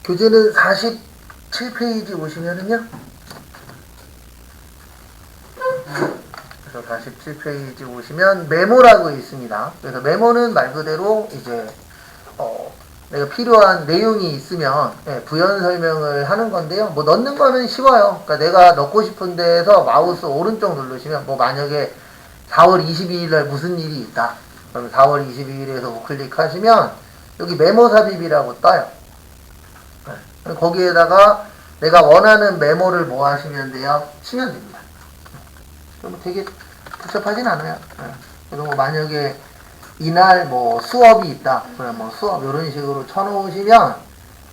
교재는 47페이지 보시면은요. 그래서 47페이지 보시면 메모라고 있습니다. 그래서 메모는 말 그대로 이제 내가 필요한 내용이 있으면 부연 설명을 하는 건데요. 뭐 넣는 거는 쉬워요. 그러니까 내가 넣고 싶은 데에서 마우스 오른쪽 누르시면 뭐 만약에 4월 22일 날 무슨 일이 있다. 그럼 4월 22일에서 우클릭하시면 여기 메모 삽입이라고 떠요. 거기에다가 내가 원하는 메모를 뭐 하시면 돼요? 치면 됩니다. 그럼 되게 복잡하진 않아요. 그리고 뭐 만약에 이날 뭐 수업이 있다. 그럼 뭐 수업 이런 식으로 쳐놓으시면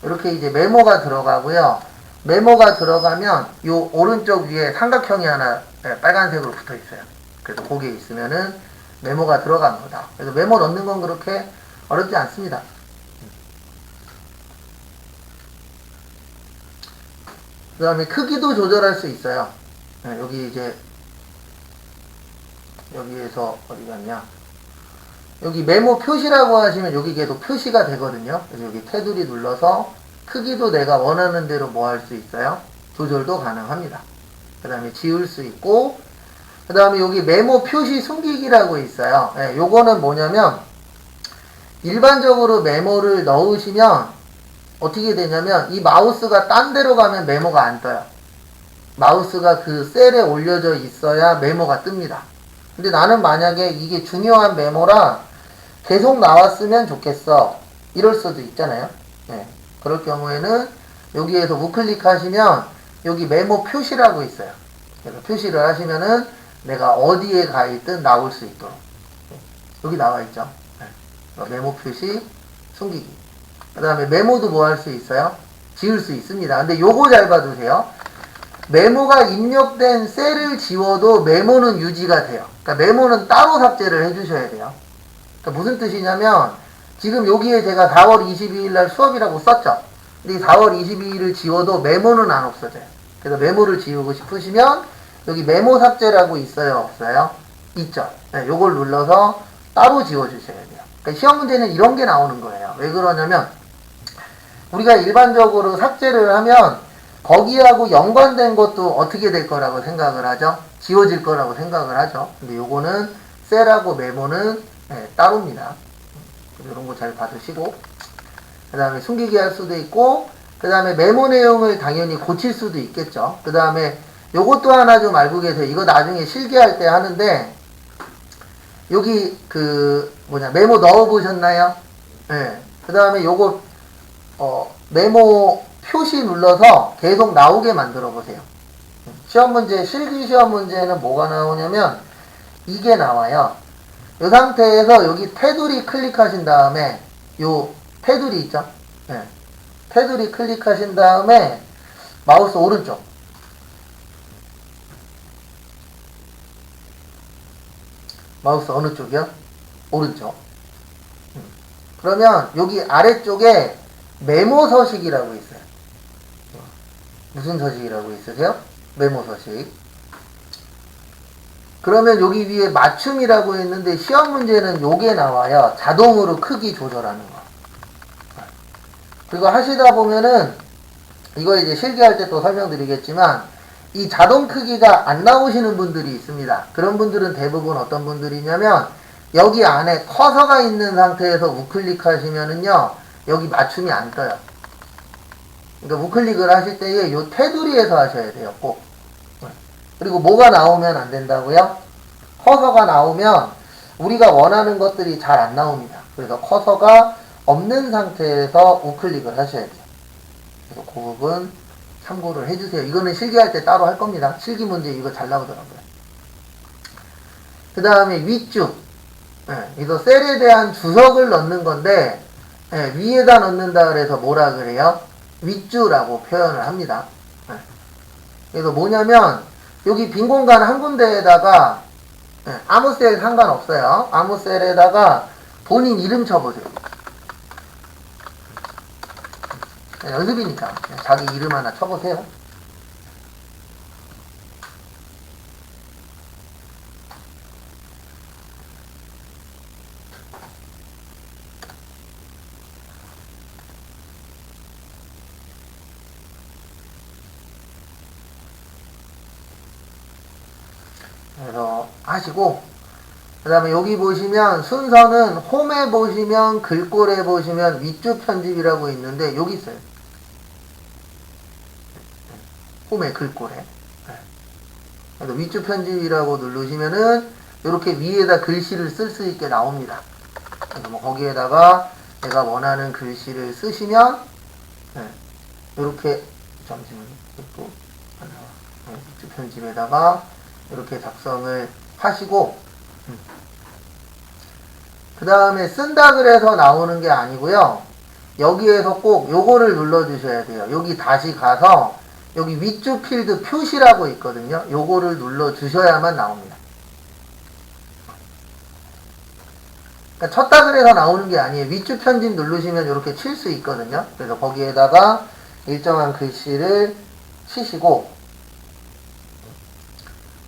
이렇게 이제 메모가 들어가고요. 메모가 들어가면 요 오른쪽 위에 삼각형이 하나 빨간색으로 붙어 있어요. 그래서 거기에 있으면은 메모가 들어간 거다. 그래서 메모 넣는 건 그렇게 어렵지 않습니다. 그 다음에 크기도 조절할 수 있어요. 여기 이제 여기에서 어디 갔냐? 여기 메모 표시라고 하시면 여기 계속 표시가 되거든요. 그래서 여기 테두리 눌러서 크기도 내가 원하는 대로 뭐 할 수 있어요? 조절도 가능합니다. 그 다음에 지울 수 있고, 그 다음에 여기 메모 표시 숨기기라고 있어요. 요거는 뭐냐면 일반적으로 메모를 넣으시면 어떻게 되냐면 이 마우스가 딴 데로 가면 메모가 안 떠요. 마우스가 그 셀에 올려져 있어야 메모가 뜹니다. 근데 나는 만약에 이게 중요한 메모라 계속 나왔으면 좋겠어. 이럴 수도 있잖아요. 그럴 경우에는 여기에서 우클릭 하시면 여기 메모 표시라고 있어요. 그래서 표시를 하시면은 내가 어디에 가 있든 나올 수 있도록. 여기 나와 있죠. 메모 표시 숨기기. 그 다음에 메모도 뭐 할 수 있어요? 지울 수 있습니다. 근데 요거 잘 봐두세요. 메모가 입력된 셀을 지워도 메모는 유지가 돼요. 그러니까 메모는 따로 삭제를 해주셔야 돼요. 그러니까 무슨 뜻이냐면 지금 여기에 제가 4월 22일 날 수업이라고 썼죠. 근데 4월 22일을 지워도 메모는 안 없어져요. 그래서 메모를 지우고 싶으시면 여기 메모 삭제라고 있어요? 없어요? 있죠. 요걸 눌러서 따로 지워주셔야 돼요. 그러니까 시험 문제는 이런 게 나오는 거예요. 왜 그러냐면 우리가 일반적으로 삭제를 하면 거기하고 연관된 것도 어떻게 될 거라고 생각을 하죠? 지워질 거라고 생각을 하죠. 근데 요거는 셀하고 메모는 따로입니다. 이런 거 잘 봐두시고, 그 다음에 숨기기 할 수도 있고, 그 다음에 메모 내용을 당연히 고칠 수도 있겠죠. 그 다음에 요것도 하나 좀 알고 계세요. 이거 나중에 실기할 때 하는데 여기 메모 넣어 보셨나요? 그 다음에 요거 메모 표시 눌러서 계속 나오게 만들어 보세요. 시험 문제, 실기 시험 문제는 뭐가 나오냐면 이게 나와요. 이 상태에서 여기 테두리 클릭하신 다음에 요 테두리 있죠? 테두리 클릭하신 다음에 마우스 오른쪽. 마우스 어느 쪽이요? 오른쪽. 그러면 여기 아래쪽에 메모 서식이라고 있어요. 무슨 서식이라고 있으세요? 메모 서식. 그러면 여기 위에 맞춤이라고 있는데 시험 문제는 요게 나와요. 자동으로 크기 조절하는 거. 그리고 하시다 보면은 이거 이제 실기할 때 또 설명드리겠지만 이 자동 크기가 안 나오시는 분들이 있습니다. 그런 분들은 대부분 어떤 분들이냐면 여기 안에 커서가 있는 상태에서 우클릭 하시면은요 여기 맞춤이 안 떠요. 그러니까 우클릭을 하실 때에 요 테두리에서 하셔야 돼요. 꼭. 그리고 뭐가 나오면 안 된다고요? 커서가 나오면 우리가 원하는 것들이 잘 안 나옵니다. 그래서 커서가 없는 상태에서 우클릭을 하셔야 돼요. 그래서 그 부분 참고를 해주세요. 이거는 실기할 때 따로 할 겁니다. 실기 문제 이거 잘 나오더라고요. 그 다음에 윗줄. 이거 셀에 대한 주석을 넣는 건데 위에다 넣는다 그래서 뭐라 그래요? 윗줄라고 표현을 합니다. 그래서 뭐냐면 여기 빈 공간 한 군데에다가 아무 셀 상관없어요. 아무 셀에다가 본인 이름 쳐보세요. 연습이니까 자기 이름 하나 쳐보세요. 그래서 하시고, 그 다음에 여기 보시면 순서는 홈에 보시면 글꼴에 보시면 윗줄 편집이라고 있는데 여기 있어요. 홈에 글꼴에. 그래서 윗줄 편집이라고 누르시면은 이렇게 위에다 글씨를 쓸 수 있게 나옵니다. 그래서 뭐 거기에다가 내가 원하는 글씨를 쓰시면 이렇게 잠시만요. 또 윗줄 편집에다가 이렇게 작성을 하시고 그 다음에 쓴다 그래서 나오는 게 아니고요. 여기에서 꼭 요거를 눌러 주셔야 돼요. 여기 다시 가서 여기 윗줄 필드 표시라고 있거든요. 요거를 눌러 주셔야만 나옵니다. 그러니까 쳤다 그래서 나오는 게 아니에요. 윗줄 편집 누르시면 이렇게 칠 수 있거든요. 그래서 거기에다가 일정한 글씨를 치시고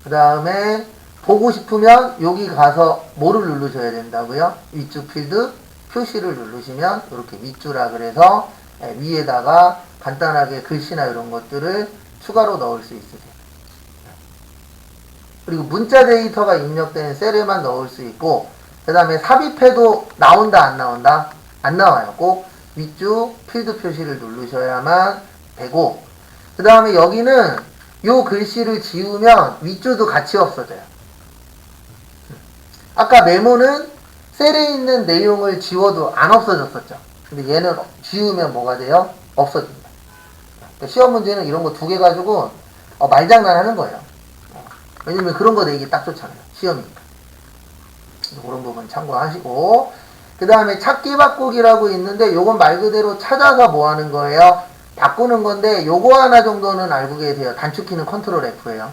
그 다음에 보고 싶으면 여기 가서 뭐를 누르셔야 된다고요? 윗줄 필드 표시를 누르시면 이렇게 윗줄아 그래서 위에다가 간단하게 글씨나 이런 것들을 추가로 넣을 수 있으세요. 그리고 문자 데이터가 입력된 셀에만 넣을 수 있고 그 다음에 삽입해도 나온다 안 나온다? 안 나와요. 꼭 윗줄 필드 표시를 누르셔야만 되고 그 다음에 여기는 요 글씨를 지우면 윗줄도 같이 없어져요. 아까 메모는 셀에 있는 내용을 지워도 안 없어졌었죠. 근데 얘는 지우면 뭐가 돼요? 없어집니다. 그러니까 시험 문제는 이런 거 두 개 가지고 말장난 하는 거예요. 왜냐면 그런 거 내기 딱 좋잖아요. 시험이니까. 그런 부분 참고하시고 그 다음에 찾기 바꾸기라고 있는데 요건 말 그대로 찾아서 뭐 하는 거예요? 바꾸는 건데 요거 하나 정도는 알고 계세요. 단축키는 컨트롤 F예요.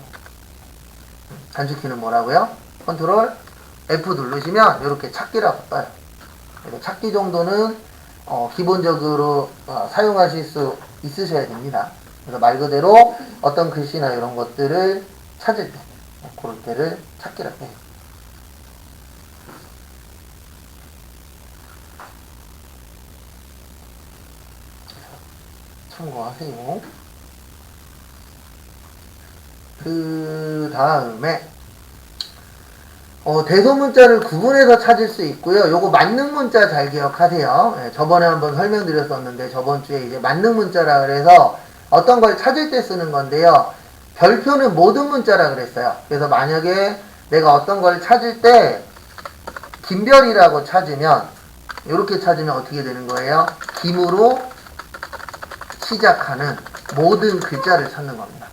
단축키는 뭐라고요? 컨트롤 F 누르시면 이렇게 찾기라고 떠요. 그래서 찾기 정도는 기본적으로 사용하실 수 있으셔야 됩니다. 그래서 말 그대로 어떤 글씨나 이런 것들을 찾을 때 그럴 때를 찾기라고 해요. 참고하세요. 그 다음에 대소문자를 구분해서 찾을 수 있고요. 요거 만능 문자 잘 기억하세요. 저번에 한번 설명드렸었는데 저번 주에 이제 만능 문자라 그래서 어떤 걸 찾을 때 쓰는 건데요. 별표는 모든 문자라 그랬어요. 그래서 만약에 내가 어떤 걸 찾을 때 김별이라고 찾으면 이렇게 찾으면 어떻게 되는 거예요? 김으로 시작하는 모든 글자를 찾는 겁니다.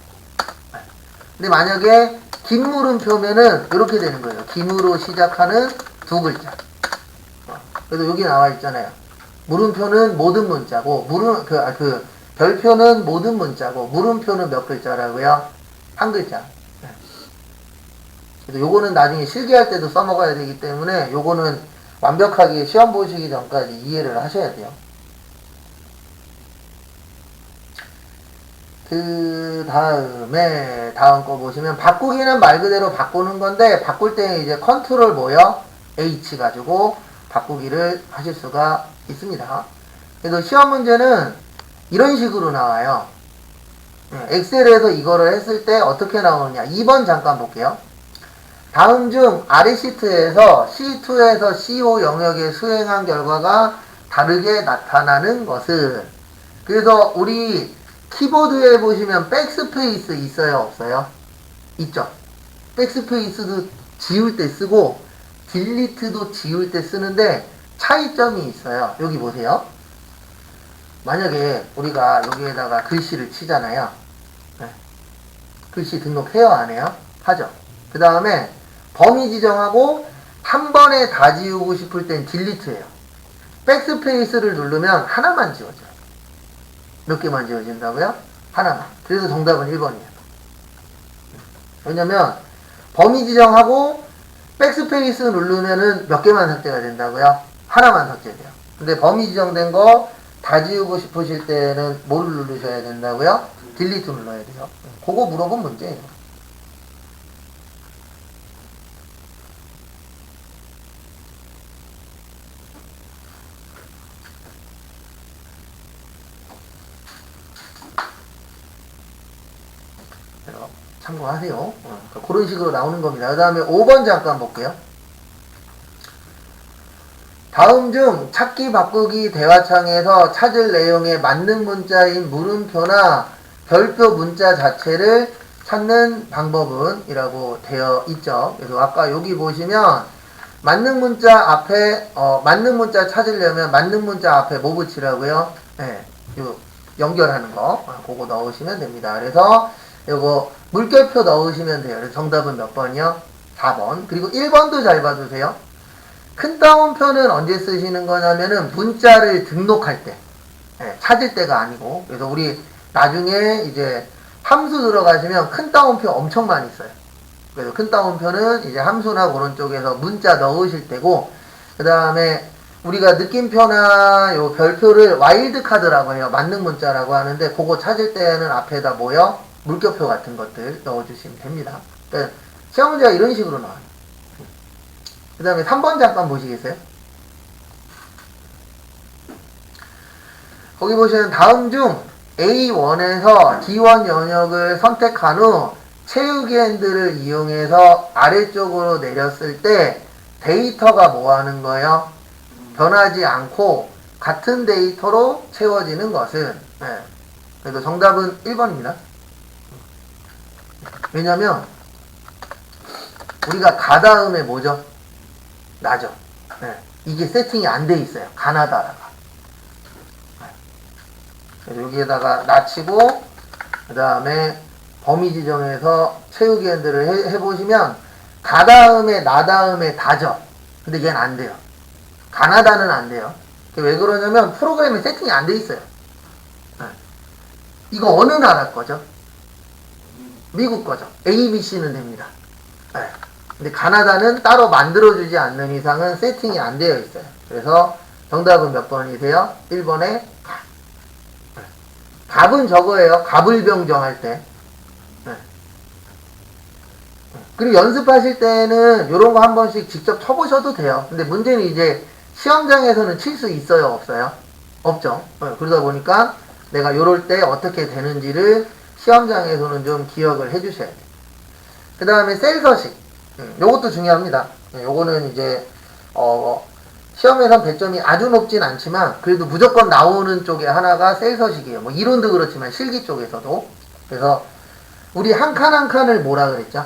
근데 만약에 긴 물음표면은 이렇게 되는 거예요. 김으로 시작하는 두 글자. 그래서 여기 나와 있잖아요. 물음표는 모든 문자고 별표는 모든 문자고 물음표는 몇 글자라고요? 한 글자. 그래서 요거는 나중에 실기할 때도 써먹어야 되기 때문에 요거는 완벽하게 시험 보시기 전까지 이해를 하셔야 돼요. 그 다음에 다음 거 보시면 바꾸기는 말 그대로 바꾸는 건데 바꿀 때 이제 컨트롤 뭐요? H 가지고 바꾸기를 하실 수가 있습니다. 그래서 시험 문제는 이런 식으로 나와요. 엑셀에서 이거를 했을 때 어떻게 나오느냐 2번 잠깐 볼게요. 다음 중 아래 시트에서 C2에서 CO 영역에 수행한 결과가 다르게 나타나는 것은 그래서 우리 키보드에 보시면 백스페이스 있어요? 없어요? 있죠? 백스페이스도 지울 때 쓰고 딜리트도 지울 때 쓰는데 차이점이 있어요. 여기 보세요. 만약에 우리가 여기에다가 글씨를 치잖아요. 네. 글씨 등록해요? 안 해요? 하죠. 그 다음에 범위 지정하고 한 번에 다 지우고 싶을 땐 딜리트예요. 백스페이스를 누르면 하나만 지워져요. 몇 개만 지워진다고요? 하나만. 그래서 정답은 1번이에요. 왜냐면 범위 지정하고 백스페이스 누르면은 몇 개만 삭제가 된다고요? 하나만 삭제돼요. 근데 범위 지정된 거 다 지우고 싶으실 때는 뭐를 누르셔야 된다고요? 딜리트 눌러야 돼요. 그거 물어본 문제예요. 참고하세요. 그러니까 그런 식으로 나오는 겁니다. 그 다음에 5번 잠깐 볼게요. 다음 중 찾기 바꾸기 대화창에서 찾을 내용에 맞는 문자인 물음표나 별표 문자 자체를 찾는 방법은 이라고 되어 있죠. 그래서 아까 여기 보시면 맞는 문자 앞에 맞는 문자 찾으려면 맞는 문자 앞에 뭐 붙이라고요? 네, 요 연결하는 거 그거 넣으시면 됩니다. 그래서 요거 물결표 넣으시면 돼요. 그래서 정답은 몇 번이요? 4번. 그리고 1번도 잘 봐주세요. 큰 따옴표는 언제 쓰시는 거냐면은 문자를 등록할 때, 찾을 때가 아니고. 그래서 우리 나중에 이제 함수 들어가시면 큰 따옴표 엄청 많이 써요. 그래서 큰 따옴표는 이제 함수나 그런 쪽에서 문자 넣으실 때고, 그 다음에 우리가 느낌표나 요 별표를 와일드 카드라고 해요. 만능 문자라고 하는데, 그거 찾을 때는 앞에다 뭐요? 물결표 같은 것들 넣어주시면 됩니다. 그러니까 시험 문제가 이런 식으로 나와요. 그 다음에 3번 잠깐 보시겠어요? 거기 보시면 다음 중 A1에서 D1 영역을 선택한 후 채우기 핸들을 이용해서 아래쪽으로 내렸을 때 데이터가 뭐 하는 거예요? 변하지 않고 같은 데이터로 채워지는 것은, 그래도 정답은 1번입니다. 왜냐면 우리가 가 다음에 뭐죠? 나죠. 이게 세팅이 안 돼 있어요. 가나다라가. 그래서 여기에다가 낮추고 그 다음에 범위 지정해서 채우기 핸들을 해보시면 가 다음에 나 다음에 다죠. 근데 얘는 안 돼요. 가나다는 안 돼요. 왜 그러냐면 프로그램에 세팅이 안 돼 있어요. 이거 어느 나라 거죠? 미국 거죠. A, B, C는 됩니다. 근데 가나다는 따로 만들어주지 않는 이상은 세팅이 안 되어 있어요. 그래서 정답은 몇 번이세요? 1번에 갑. 갑은 저거예요. 갑을병 정할 때. 그리고 연습하실 때는 이런 거 한 번씩 직접 쳐보셔도 돼요. 근데 문제는 이제 시험장에서는 칠 수 있어요? 없어요? 없죠. 그러다 보니까 내가 요럴 때 어떻게 되는지를 시험장에서는 좀 기억을 해주셔야 돼요. 그 다음에 셀 서식. 요것도 중요합니다. 요거는 이제 시험에선 배점이 아주 높진 않지만 그래도 무조건 나오는 쪽에 하나가 셀 서식이에요. 뭐 이론도 그렇지만 실기 쪽에서도. 그래서 우리 한 칸 한 칸을 뭐라 그랬죠?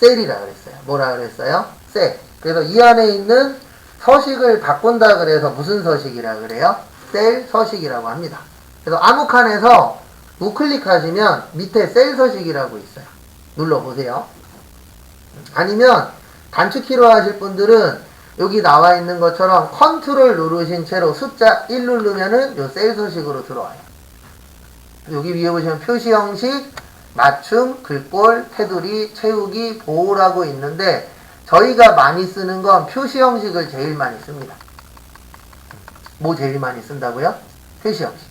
셀이라 그랬어요. 뭐라 그랬어요? 셀. 그래서 이 안에 있는 서식을 바꾼다 그래서 무슨 서식이라 그래요? 셀 서식이라고 합니다. 그래서 아무 칸에서 우클릭하시면 밑에 셀 서식이라고 있어요. 눌러보세요. 아니면 단축키로 하실 분들은 여기 나와 있는 것처럼 컨트롤 누르신 채로 숫자 1 누르면은 요 셀 서식으로 들어와요. 여기 위에 보시면 표시 형식, 맞춤, 글꼴, 테두리, 채우기, 보호라고 있는데 저희가 많이 쓰는 건 표시 형식을 제일 많이 씁니다. 뭐 제일 많이 쓴다고요? 표시 형식.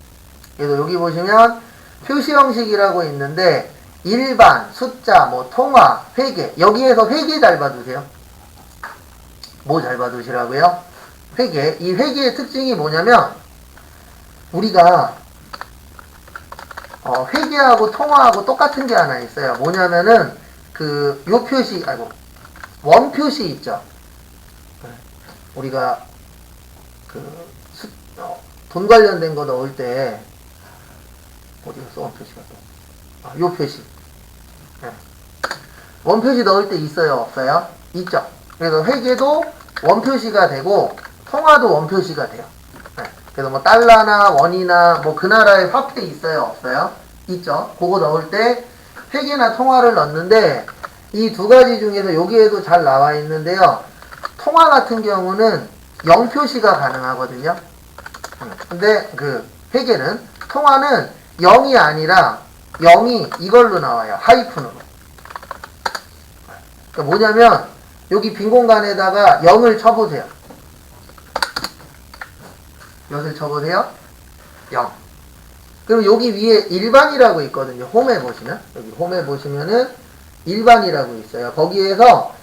그래서 여기 보시면 표시 형식이라고 있는데 일반, 숫자, 뭐 통화, 회계. 여기에서 회계 잘 봐두세요. 뭐 잘 봐두시라고요? 회계. 이 회계의 특징이 뭐냐면 우리가 회계하고 통화하고 똑같은 게 하나 있어요. 뭐냐면은 요 표시, 원 표시 있죠. 우리가 돈 관련된 거 넣을 때 어디 갔어? 원 표시가 또. 요 표시. 원 표시 넣을 때 있어요? 없어요? 있죠. 그래서 회계도 원 표시가 되고 통화도 원 표시가 돼요. 그래서 뭐 달러나 원이나 뭐 그 나라의 화폐 있어요? 없어요? 있죠. 그거 넣을 때 회계나 통화를 넣는데 이 두 가지 중에서 여기에도 잘 나와 있는데요. 통화 같은 경우는 0 표시가 가능하거든요. 근데 회계는 통화는 0이 아니라 0이 이걸로 나와요. 하이픈으로. 그러니까 뭐냐면 여기 빈 공간에다가 0을 쳐보세요. 몇을 쳐보세요? 0. 그럼 여기 위에 일반이라고 있거든요. 홈에 보시면. 여기 홈에 보시면은 일반이라고 있어요. 거기에서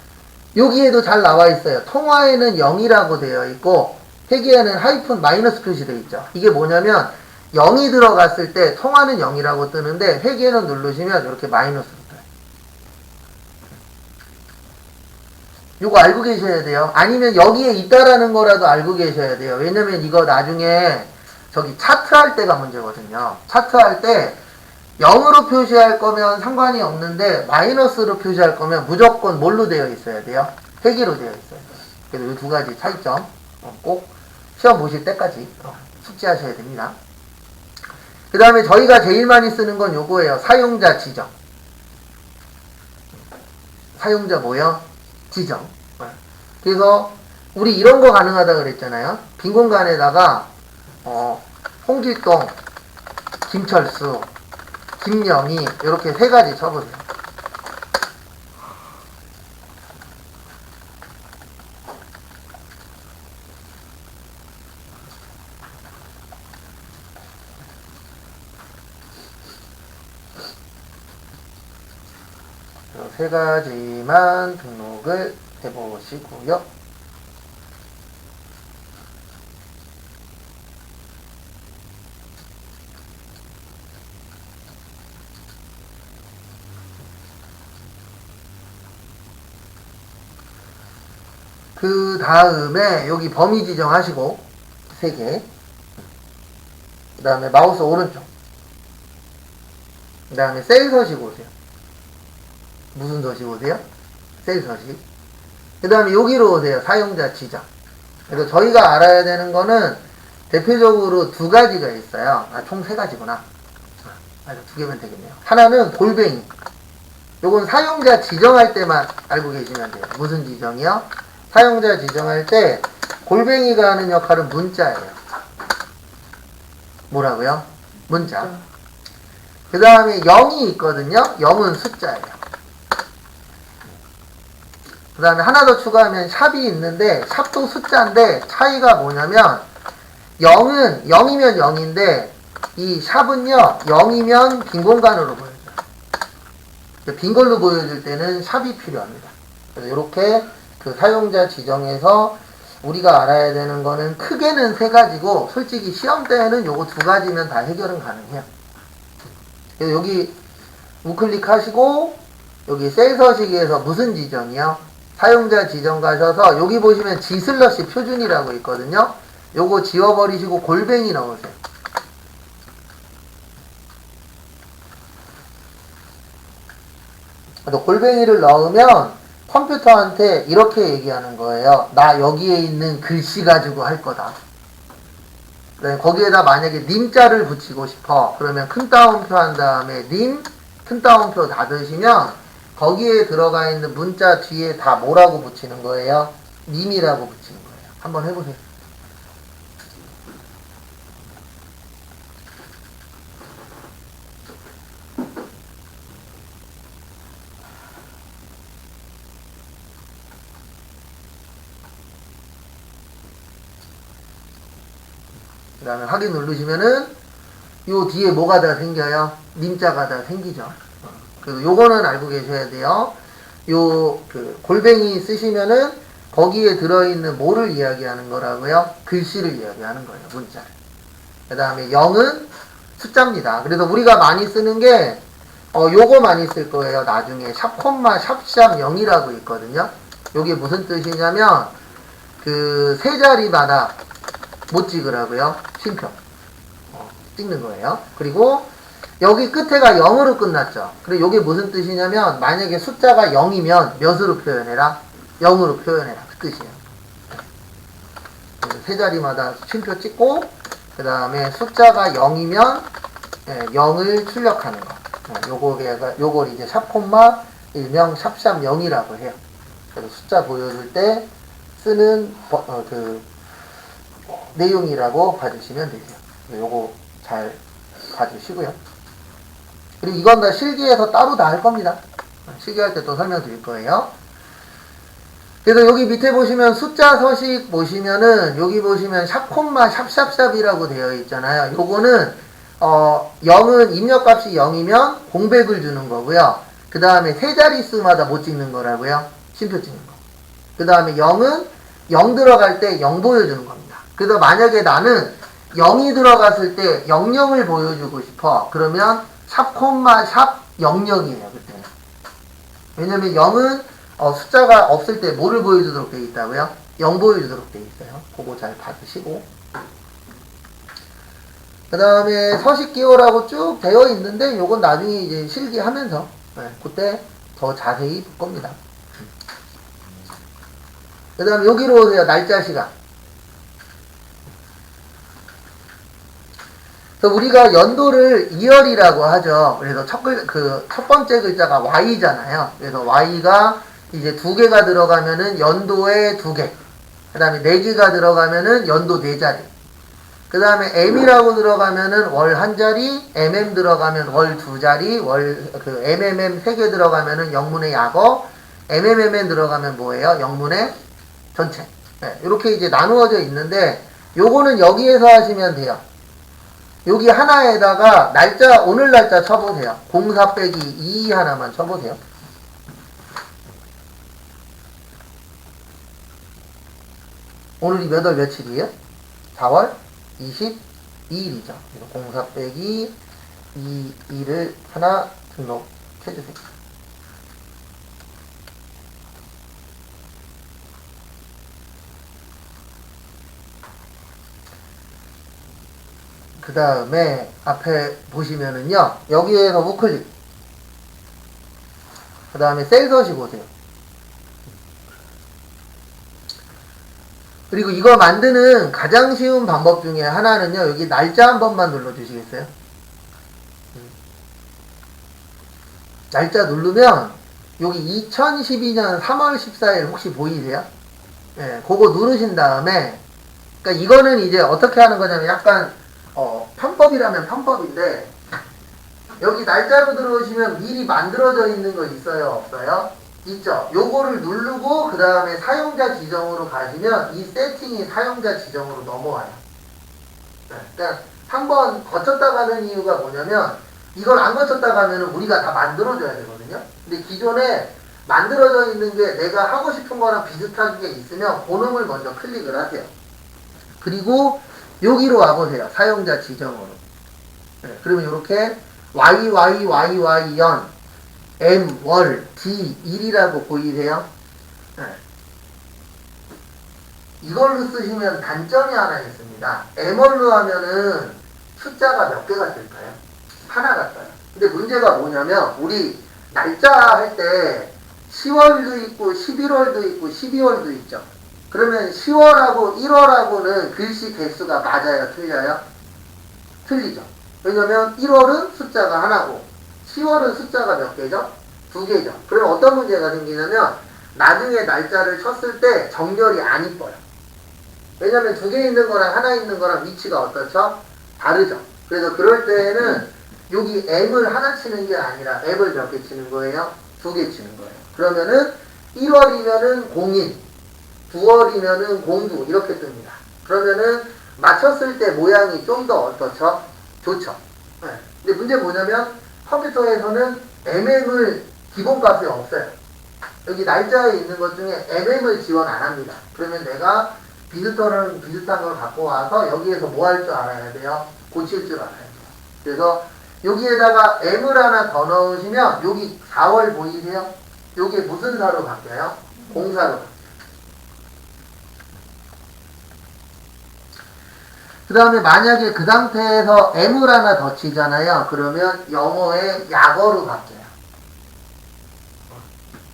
여기에도 잘 나와 있어요. 통화에는 0이라고 되어 있고 회계에는 하이픈 마이너스 표시되어 있죠. 이게 뭐냐면 0이 들어갔을 때 통화는 0이라고 뜨는데 회계는 누르시면 이렇게 마이너스로 떠요. 요거 알고 계셔야 돼요. 아니면 여기에 있다라는 거라도 알고 계셔야 돼요. 왜냐면 이거 나중에 저기 차트 할 때가 문제거든요. 차트 할 때 0으로 표시할 거면 상관이 없는데 마이너스로 표시할 거면 무조건 뭘로 되어 있어야 돼요? 회계로 되어 있어야 돼요. 그래서 이 두 가지 차이점 꼭 시험 보실 때까지 숙지하셔야 됩니다. 그 다음에 저희가 제일 많이 쓰는 건 요거예요. 사용자 지정. 사용자 뭐요? 지정. 그래서 우리 이런 거 가능하다 그랬잖아요. 빈 공간에다가 홍길동, 김철수, 김영희 이렇게 세 가지 쳐보세요. 세 가지만 등록을 해보시고요. 그 다음에 여기 범위 지정하시고 3개. 그 다음에 마우스 오른쪽. 그 다음에 셀 서식 오세요. 무슨 서식 오세요? 셀 서식. 그 다음에 여기로 오세요. 사용자 지정. 그래서 저희가 알아야 되는 거는 대표적으로 두 가지가 있어요. 총 3가지구나. 그래서 2개면 되겠네요. 하나는 골뱅이. 요건 사용자 지정할 때만 알고 계시면 돼요. 무슨 지정이요? 사용자 지정할 때 골뱅이가 하는 역할은 문자예요. 뭐라고요? 문자. 그 다음에 0이 있거든요. 0은 숫자예요. 그 다음에 하나 더 추가하면 샵이 있는데 샵도 숫자인데 차이가 뭐냐면 0은 0이면 0인데 이 샵은요 0이면 빈 공간으로 보여줘요. 빈 걸로 보여줄 때는 샵이 필요합니다. 그래서 이렇게 그 사용자 지정에서 우리가 알아야 되는 거는 크게는 3가지고 솔직히 시험 때는 요거 2가지면 다 해결은 가능해요. 그래서 여기 우클릭 하시고 여기 셀 서식에서 무슨 지정이요? 사용자 지정 가셔서 여기 보시면 G/ 표준이라고 있거든요. 요거 지워버리시고 골뱅이 넣으세요. 골뱅이를 넣으면 컴퓨터한테 이렇게 얘기하는 거예요. 나 여기에 있는 글씨 가지고 할 거다. 거기에다 만약에 님자를 붙이고 싶어. 그러면 큰 따옴표 한 다음에 님, 큰 따옴표 닫으시면 거기에 들어가 있는 문자 뒤에 다 뭐라고 붙이는 거예요? 님이라고 붙이는 거예요. 한번 해보세요. 그 다음에 확인 누르시면은 요 뒤에 뭐가 다 생겨요? 님자가 다 생기죠. 그리고 요거는 알고 계셔야 돼요. 요 그 골뱅이 쓰시면은 거기에 들어있는 뭐를 이야기하는 거라고요? 글씨를 이야기하는 거예요. 문자를. 그 다음에 0은 숫자입니다. 그래서 우리가 많이 쓰는 게 요거 많이 쓸 거예요. 나중에 샵 콤마 샵샵 0이라고 있거든요. 요게 무슨 뜻이냐면 그 세 자리마다 못 찍으라고요. 쉼표 찍는 거예요. 그리고 여기 끝에가 0으로 끝났죠. 그리고 이게 무슨 뜻이냐면 만약에 숫자가 0이면 몇으로 표현해라? 0으로 표현해라. 그 뜻이에요. 세 자리마다 쉼표 찍고 그 다음에 숫자가 0이면 0을 출력하는 거. 요걸 이제 샵콤마 일명 샵샵 0이라고 해요. 그래서 숫자 보여줄 때 쓰는 그 내용이라고 봐주시면 되죠. 요거 잘 봐주시고요. 그리고 이건 다 실기에서 따로 다 할 겁니다. 실기할 때 또 설명드릴 거예요. 그래서 여기 밑에 보시면 숫자 서식 보시면은 여기 보시면 샵콤마 샵샵샵이라고 되어 있잖아요. 요거는 0은 입력값이 0이면 공백을 주는 거고요. 그 다음에 세 자릿수마다 못 찍는 거라고요. 쉼표 찍는 거. 그 다음에 0은 0 들어갈 때 0 보여주는 겁니다. 그래서 만약에 나는 0이 들어갔을 때 00을 보여주고 싶어. 그러면 샵 콤마 샵 00이에요. 그때는. 왜냐면 0은 숫자가 없을 때 뭐를 보여주도록 되어 있다고요? 0 보여주도록 되어 있어요. 그거 잘 봐주시고. 그 다음에 서식 기호라고 쭉 되어 있는데 요건 나중에 이제 실기하면서 그때 더 자세히 볼 겁니다. 그 다음에 여기로 오세요. 날짜 시간. 그래서 우리가 연도를 2월이라고 하죠. 그래서 첫 번째 글자가 Y잖아요. 그래서 Y가 이제 2개가 들어가면은 연도에 2개. 그 다음에 4개가 들어가면은 연도 4자리. 그 다음에 M이라고 들어가면은 월 1자리, MM 들어가면 월 2자리, MMM 3개 들어가면은 영문의 약어, MMMN 들어가면 뭐예요? 영문의 전체. 네, 이렇게 이제 나누어져 있는데, 요거는 여기에서 하시면 돼요. 여기 하나에다가 날짜, 오늘 날짜 쳐보세요. 04 빼기 2 하나만 쳐보세요. 오늘이 몇 월 며칠이에요? 4월 22일이죠. 04 빼기 2를 하나 등록해주세요. 그 다음에 앞에 보시면은요, 여기에서 우클릭. 그 다음에 셀서시 보세요. 그리고 이거 만드는 가장 쉬운 방법 중에 하나는요, 여기 날짜 한 번만 눌러주시겠어요? 날짜 누르면 여기 2012년 3월 14일 혹시 보이세요? 예, 그거 누르신 다음에, 그러니까 이거는 이제 어떻게 하는 거냐면 약간 편법이라면 편법인데, 여기 날짜로 들어오시면 미리 만들어져 있는 거 있어요? 없어요? 있죠? 요거를 누르고 그 다음에 사용자 지정으로 가시면 이 세팅이 사용자 지정으로 넘어와요. 그러니까 한번 거쳤다 가는 이유가 뭐냐면 이걸 안 거쳤다 가면 우리가 다 만들어줘야 되거든요. 근데 기존에 만들어져 있는 게 내가 하고 싶은 거랑 비슷한 게 있으면 그놈을 먼저 클릭을 하세요. 그리고 여기로 와보세요. 사용자 지정으로. 네, 그러면 이렇게 YYYY연 M, 월, D, 일이라고 보이세요? 네. 이걸로 쓰시면 단점이 하나 있습니다. M월로 하면은 숫자가 몇 개가 될까요? 하나가 떠요. 근데 문제가 뭐냐면 우리 날짜 할 때 10월도 있고 11월도 있고 12월도 있죠. 그러면 10월하고 1월하고는 글씨 개수가 맞아요? 틀려요? 틀리죠. 왜냐면 1월은 숫자가 하나고 10월은 숫자가 몇 개죠? 2개죠. 그러면 어떤 문제가 생기냐면 나중에 날짜를 쳤을 때 정렬이 안 이뻐요. 왜냐면 2개 있는 거랑 하나 있는 거랑 위치가 어떻죠? 다르죠. 그래서 그럴 때에는 여기 M을 하나 치는 게 아니라 M을 몇 개 치는 거예요? 2개 치는 거예요. 그러면은 1월이면은 01, 9월이면은 02 이렇게 뜹니다. 그러면은 맞췄을 때 모양이 좀 더 어떻죠? 좋죠. 네. 근데 문제 뭐냐면 컴퓨터에서는 MM을 기본값이 없어요. 여기 날짜에 있는 것 중에 MM을 지원 안 합니다. 그러면 내가 비슷한 걸 갖고 와서 여기에서 뭐 할 줄 알아야 돼요? 고칠 줄 알아야 돼요. 그래서 여기에다가 M을 하나 더 넣으시면 여기 4월 보이세요? 여기 무슨 사로 바뀌어요? 공사로 바뀌어요. 그 다음에 만약에 그 상태에서 M을 하나 더 치잖아요. 그러면 영어의 약어로 바뀌어요.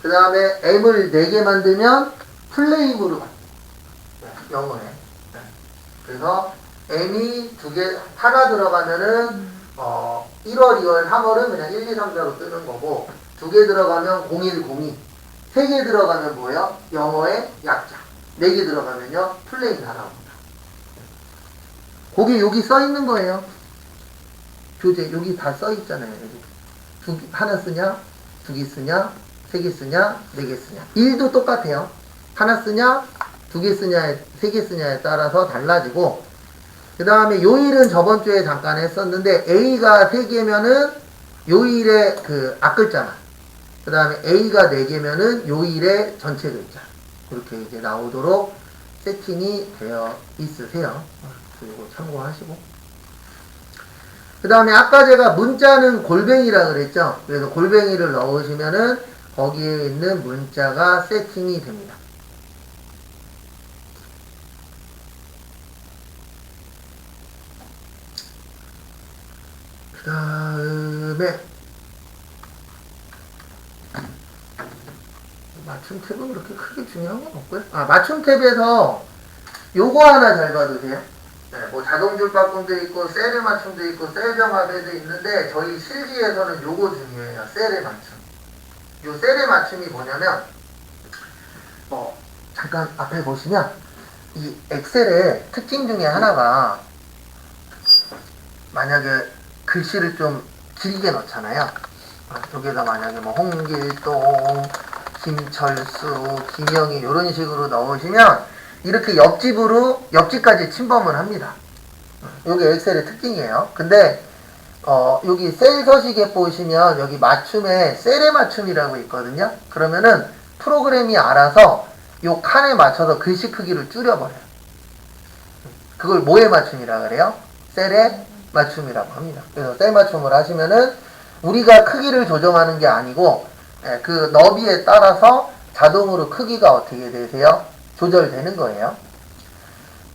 그 다음에 M을 4개 만들면 플레임으로 바뀌어요. 영어에. 그래서 M이 2개, 하나 들어가면은 1월, 2월, 3월은 그냥 1, 2, 3, 4로 뜨는 거고 2개 들어가면 01, 02 3개 들어가면 뭐예요? 영어의 약자 4개 들어가면요 플레임 다 나옵니다. 거기 여기 써 있는 거예요. 교재 여기 다 써 있잖아요. 여기 하나 쓰냐, 2개 쓰냐, 3개 쓰냐, 4개 쓰냐. 1도 똑같아요. 하나 쓰냐, 2개 쓰냐, 3개 쓰냐에 따라서 달라지고, 그 다음에 요일은 저번 주에 잠깐 했었는데 A가 3개면은 요일의 그 앞글자만, 그 다음에 A가 4개면은 요일의 전체 글자, 이렇게 이제 나오도록 세팅이 되어 있으세요. 이거 참고하시고. 그 다음에 아까 제가 문자는 골뱅이라 그랬죠. 그래서 골뱅이를 넣으시면은 거기에 있는 문자가 세팅이 됩니다. 그 다음에 맞춤 탭은 그렇게 크게 중요한 건 없고요. 맞춤 탭에서 요거 하나 잘 봐두세요. 네, 뭐 자동줄 바꿈도 있고 셀의 맞춤도 있고 셀 병합에도 있는데 저희 실기에서는 요거 중요해요. 셀의 맞춤. 요 셀의 맞춤이 뭐냐면 잠깐 앞에 보시면 이 엑셀의 특징 중에 하나가 만약에 글씨를 좀 길게 넣잖아요. 여기에다 만약에 뭐 홍길동, 김철수, 김영희 이런 식으로 넣으시면 이렇게 옆집까지 침범을 합니다. 이게 엑셀의 특징이에요. 근데 여기 셀 서식에 보시면 여기 맞춤에 셀의 맞춤이라고 있거든요. 그러면은 프로그램이 알아서 요 칸에 맞춰서 글씨 크기를 줄여버려요. 그걸 뭐의 맞춤이라 그래요? 셀의 맞춤이라고 합니다. 그래서 셀 맞춤을 하시면은 우리가 크기를 조정하는 게 아니고 그 너비에 따라서 자동으로 크기가 어떻게 되세요? 조절되는 거예요.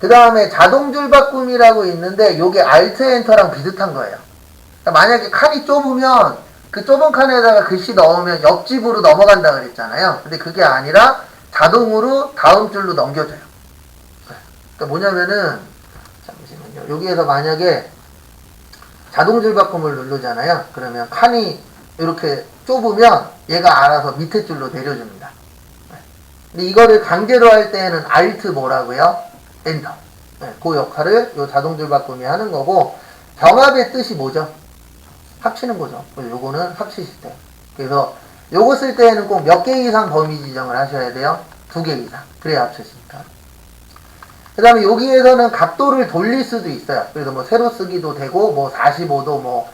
그 다음에 자동줄 바꿈이라고 있는데 요게 Alt 엔터랑 비슷한 거예요. 그러니까 만약에 칸이 좁으면 그 좁은 칸에다가 글씨 넣으면 옆집으로 넘어간다 그랬잖아요. 근데 그게 아니라 자동으로 다음 줄로 넘겨줘요. 그러니까 뭐냐면은 잠시만요. 여기에서 만약에 자동줄 바꿈을 누르잖아요. 그러면 칸이 이렇게 좁으면 얘가 알아서 밑에 줄로 내려줍니다. 근데 이거를 강제로 할 때에는 Alt 뭐라고요? 엔터. 그 역할을 요 자동줄 바꿈이 하는 거고, 병합의 뜻이 뭐죠? 합치는 거죠. 그래서 요거는 합치실 때. 그래서 요거 쓸 때에는 꼭 몇 개 이상 범위 지정을 하셔야 돼요? 2개 이상. 그래야 합쳐지니까. 그 다음에 여기에서는 각도를 돌릴 수도 있어요. 그래서 뭐 세로 쓰기도 되고, 뭐 45도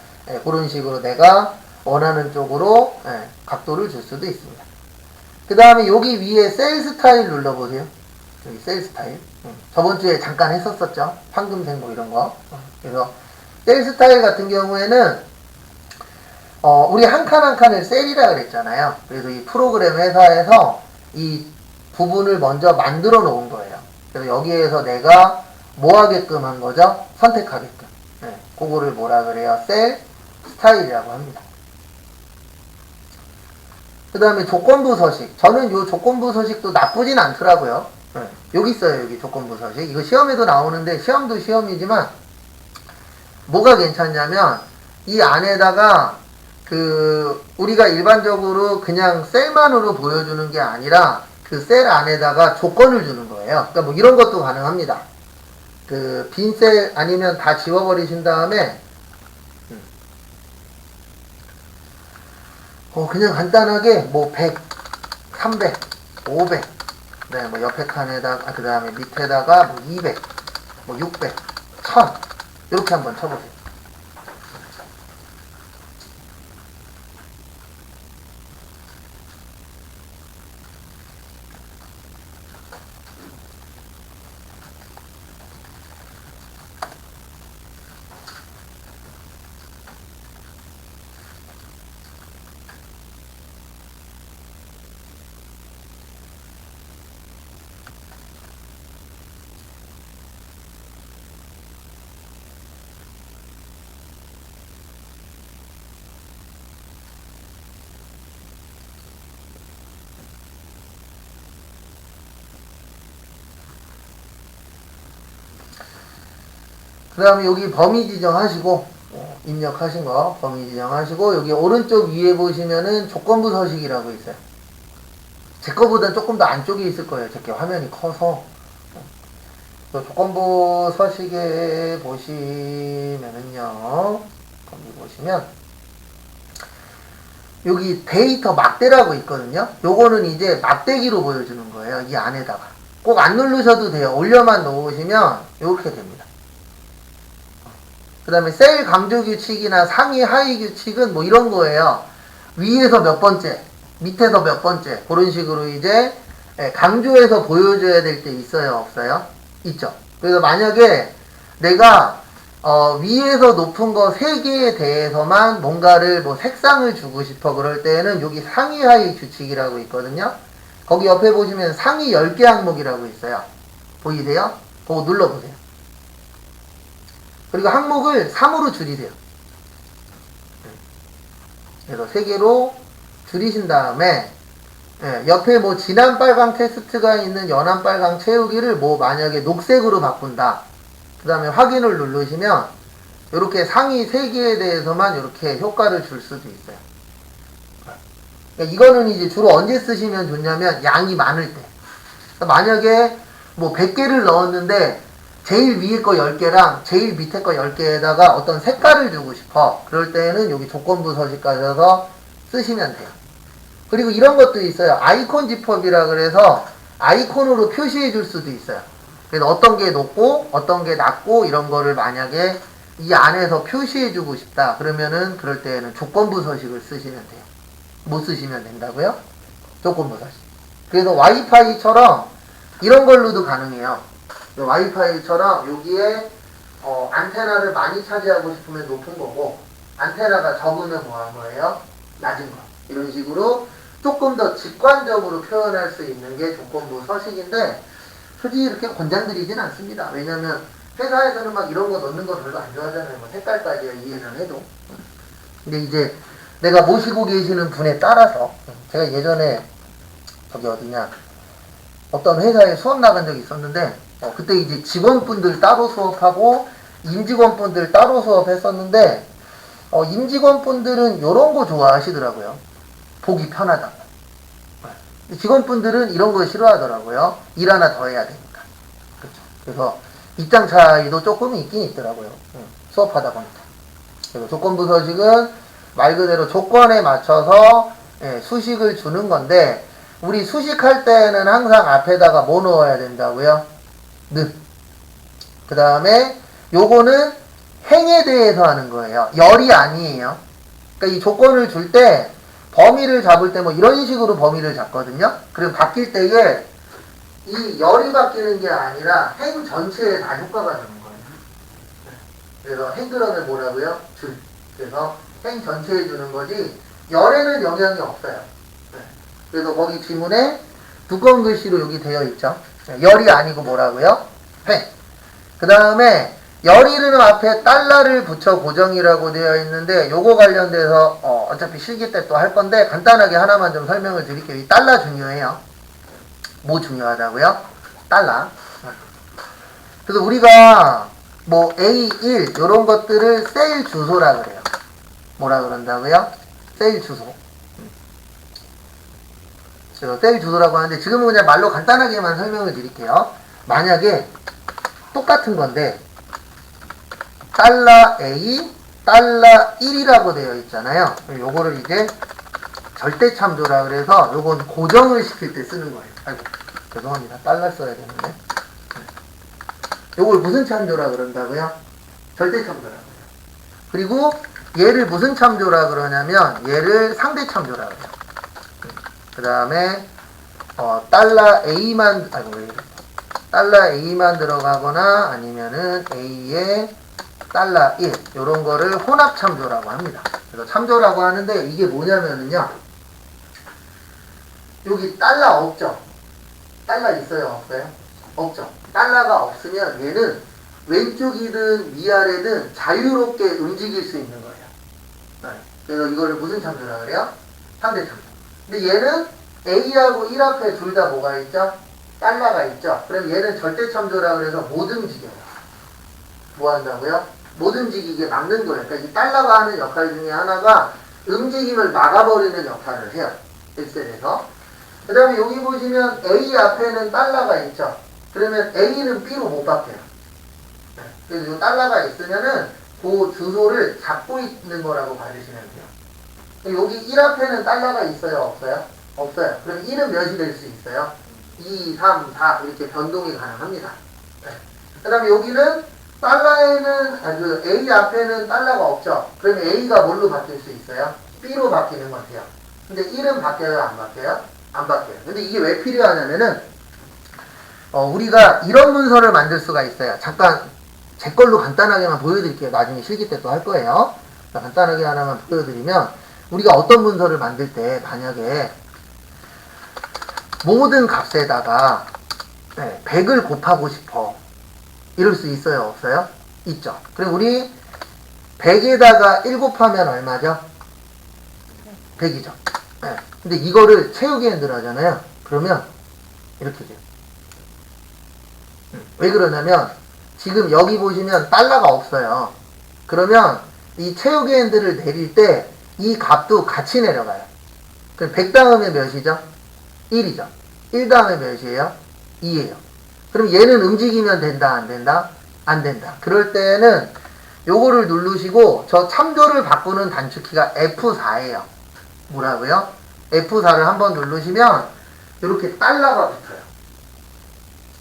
그런 식으로 내가 원하는 쪽으로 각도를 줄 수도 있습니다. 그 다음에 여기 위에 셀 스타일 눌러보세요. 여기 셀 스타일. 저번 주에 잠깐 했었었죠. 황금색 뭐 이런 거. 그래서 셀 스타일 같은 경우에는 우리 한 칸 한 칸을 셀이라 그랬잖아요. 그래서 이 프로그램 회사에서 이 부분을 먼저 만들어 놓은 거예요. 그래서 여기에서 내가 뭐 하게끔 한 거죠? 선택하게끔. 그거를 뭐라 그래요? 셀 스타일이라고 합니다. 그 다음에 조건부 서식. 저는 요 조건부 서식도 나쁘진 않더라고요. 여기 있어요. 여기 조건부 서식. 이거 시험에도 나오는데 시험도 시험이지만 뭐가 괜찮냐면 이 안에다가 우리가 일반적으로 그냥 셀만으로 보여주는 게 아니라 그 셀 안에다가 조건을 주는 거예요. 그러니까 뭐 이런 것도 가능합니다. 빈 셀 아니면 다 지워버리신 다음에 그냥 간단하게 뭐 100, 300, 500, 네, 뭐 옆에 칸에다가 그 다음에 밑에다가 뭐 200, 뭐 600, 1000 이렇게 한번 쳐보세요. 그 다음에 여기 범위 지정하시고 입력하신 거 범위 지정하시고 여기 오른쪽 위에 보시면은 조건부 서식이라고 있어요. 제 거보다 조금 더 안쪽에 있을 거예요. 제게 화면이 커서. 조건부 서식에 보시면은요, 거기 보시면 여기 데이터 막대라고 있거든요. 요거는 이제 막대기로 보여주는 거예요. 이 안에다가 꼭 안 누르셔도 돼요. 올려만 놓으시면 이렇게 됩니다. 그 다음에 셀 강조 규칙이나 상위 하위 규칙은 뭐 이런 거예요. 위에서 몇 번째, 밑에서 몇 번째, 그런 식으로 이제 강조해서 보여줘야 될 때 있어요, 없어요? 있죠. 그래서 만약에 내가 위에서 높은 거 3개에 대해서만 뭔가를 뭐 색상을 주고 싶어 그럴 때는 여기 상위 하위 규칙이라고 있거든요. 거기 옆에 보시면 상위 10개 항목이라고 있어요. 보이세요? 그거 눌러보세요. 그리고 항목을 3으로 줄이세요. 그래서 3개로 줄이신 다음에 옆에 뭐 진한 빨강 테스트가 있는 연한 빨강 채우기를 뭐 만약에 녹색으로 바꾼다. 그 다음에 확인을 누르시면 이렇게 상위 3개에 대해서만 이렇게 효과를 줄 수도 있어요. 그러니까 이거는 이제 주로 언제 쓰시면 좋냐면 양이 많을 때. 그러니까 만약에 뭐 100개를 넣었는데 제일 위에 거 10개랑 제일 밑에 거 10개에다가 어떤 색깔을 주고 싶어. 그럴 때는 여기 조건부 서식 가셔서 쓰시면 돼요. 그리고 이런 것도 있어요. 아이콘 집합이라 그래서 아이콘으로 표시해 줄 수도 있어요. 그래서 어떤 게 높고 어떤 게 낮고 이런 거를 만약에 이 안에서 표시해 주고 싶다. 그러면은 그럴 때는 조건부 서식을 쓰시면 돼요. 못 쓰시면 된다고요? 조건부 서식. 그래서 와이파이처럼 이런 걸로도 가능해요. 와이파이처럼 여기에 안테나를 많이 차지하고 싶으면 높은 거고 안테나가 적으면 뭐 한 거예요? 낮은 거. 이런 식으로 조금 더 직관적으로 표현할 수 있는 게 조건부 서식인데 솔직히 이렇게 권장드리진 않습니다. 왜냐면 회사에서는 막 이런 거 넣는 거 별로 안 좋아하잖아요. 뭐 색깔까지 이해는 해도. 근데 이제 내가 모시고 계시는 분에 따라서 제가 예전에 저기 어디냐 어떤 회사에 수업 나간 적이 있었는데 그때 이제 직원분들 따로 수업하고 임직원분들 따로 수업했었는데 임직원분들은 이런 거 좋아하시더라고요. 보기 편하다. 직원분들은 이런 거 싫어하더라고요. 일 하나 더 해야 되니까. 그렇죠. 그래서 입장 차이도 조금 있긴 있더라고요. 수업하다 보니까. 그리고 조건부 서식은 말 그대로 조건에 맞춰서 수식을 주는 건데 우리 수식할 때는 항상 앞에다가 뭐 넣어야 된다고요? 는. 그 다음에 요거는 행에 대해서 하는 거예요. 열이 아니에요. 그러니까 이 조건을 줄 때 범위를 잡을 때 뭐 이런 식으로 범위를 잡거든요. 그리고 바뀔 때에 이 열이 바뀌는 게 아니라 행 전체에 다 효과가 되는 거예요. 그래서 행 그러면 뭐라고요? 줄. 그래서 행 전체에 주는 거지 열에는 영향이 없어요. 그래서 거기 지문에 두꺼운 글씨로 여기 되어 있죠. 열이 아니고 뭐라고요? 행. 그 다음에 열이는 앞에 달러를 붙여 고정이라고 되어 있는데 요거 관련돼서 어차피 실기 때 또 할 건데 간단하게 하나만 좀 설명을 드릴게요. 이 달러 중요해요. 뭐 중요하다고요? 달러. 그래서 우리가 뭐 A1 요런 것들을 세일 주소라 그래요. 뭐라 그런다고요? 세일 주소. 그래서 세일 주소라고 하는데 지금은 그냥 말로 간단하게만 설명을 드릴게요. 만약에 똑같은 건데 달러 A, 달러 1이라고 되어 있잖아요. 요거를 이제 절대 참조라 그래서 요건 고정을 시킬 때 쓰는 거예요. 아이고, 죄송합니다. 달러 써야 되는데. 요걸 무슨 참조라 그런다고요? 절대 참조라고요. 그리고 얘를 무슨 참조라 그러냐면 얘를 상대 참조라 그래요. 그 다음에 달러 A만 달러 A만 들어가거나 아니면은 A에 달러 1 요런 거를 혼합 참조라고 합니다. 그래서 참조라고 하는데 이게 뭐냐면은요. 여기 달러 없죠? 달러 있어요? 없어요? 없죠. 달러가 없으면 얘는 왼쪽이든 위아래든 자유롭게 움직일 수 있는 거예요. 그래서 이거를 무슨 참조라 그래요? 상대 참조. 근데 얘는 A하고 1 앞에 둘 다 뭐가 있죠? 달러가 있죠. 그럼 얘는 절대 참조라 그래서 못 움직여요. 뭐 한다고요? 못 움직이게 막는 거예요. 그러니까 이 달러가 하는 역할 중에 하나가 움직임을 막아버리는 역할을 해요. 엑셀에서. 그 다음에 여기 보시면 A 앞에는 달러가 있죠. 그러면 A는 B로 못 바뀌어요. 그래서 이 달러가 있으면은 그 주소를 잡고 있는 거라고 봐주시면 돼요. 여기 1 앞에는 달러가 있어요? 없어요? 없어요. 그럼 1은 몇이 될 수 있어요? 2, 3, 4 이렇게 변동이 가능합니다. 그 다음에 여기는 달러에는 그 A 앞에는 달러가 없죠. 그러면 A가 뭘로 바뀔 수 있어요? B로 바뀌는 것 같아요. 근데 1은 바뀌어요? 안 바뀌어요? 안 바뀌어요. 근데 이게 왜 필요하냐면은 우리가 이런 문서를 만들 수가 있어요. 잠깐 제 걸로 간단하게만 보여드릴게요. 나중에 실기 때 또 할 거예요. 간단하게 하나만 보여드리면, 우리가 어떤 문서를 만들 때 만약에 모든 값에다가 100을 곱하고 싶어, 이럴 수 있어요? 없어요? 있죠. 그럼 우리 100에다가 1 곱하면 얼마죠? 100이죠. 근데 이거를 채우기 핸들 하잖아요. 그러면 이렇게 돼요. 왜 그러냐면 지금 여기 보시면 달러가 없어요. 그러면 이 채우기 핸들을 내릴 때 이 값도 같이 내려가요. 그럼 100 다음에 몇이죠? 1이죠. 1 다음에 몇이에요? 2예요. 그럼 얘는 움직이면 된다, 안 된다? 안 된다. 그럴 때는 요거를 누르시고 저 참조를 바꾸는 단축키가 F4예요. 뭐라고요? F4를 한번 누르시면 이렇게 달러가 붙어요.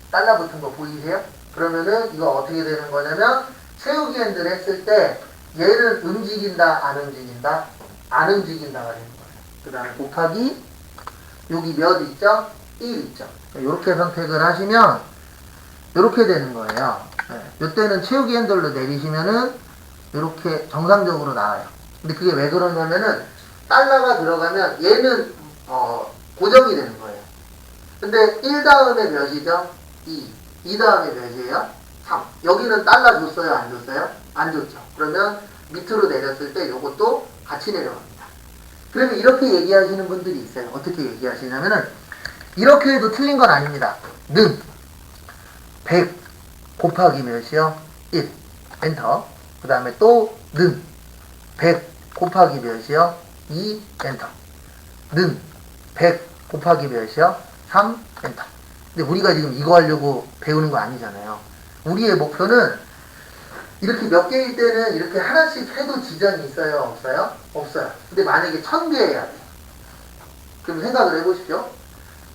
달러 붙은 거 보이세요? 그러면은 이거 어떻게 되는 거냐면 채우기 핸들 했을 때 얘는 움직인다, 안 움직인다? 안 움직인다가 되는 거예요. 그 다음에 곱하기 여기 몇 있죠? 1 있죠. 이렇게 선택을 하시면 이렇게 되는 거예요. 이때는 채우기 핸들로 내리시면은 이렇게 정상적으로 나와요. 근데 그게 왜 그러냐면은 달러가 들어가면 얘는 고정이 되는 거예요. 근데 1 다음에 몇이죠? 2 다음에 몇이에요? 3. 여기는 달러 줬어요? 안 줬어요? 안 줬죠. 그러면 밑으로 내렸을 때 이것도 같이 내려갑니다. 그러면 이렇게 얘기하시는 분들이 있어요. 어떻게 얘기하시냐면은 이렇게 해도 틀린 건 아닙니다. 는 100 곱하기 몇이요? 1 엔터. 그 다음에 또 는 100 곱하기 몇이요? 2 엔터. 는 100 곱하기 몇이요? 3 엔터. 근데 우리가 지금 이거 하려고 배우는 거 아니잖아요. 우리의 목표는 이렇게 몇 개일 때는 이렇게 하나씩 해도 지장이 있어요? 없어요? 없어요. 근데 만약에 1000개 해야 돼. 그럼 생각을 해보십시오.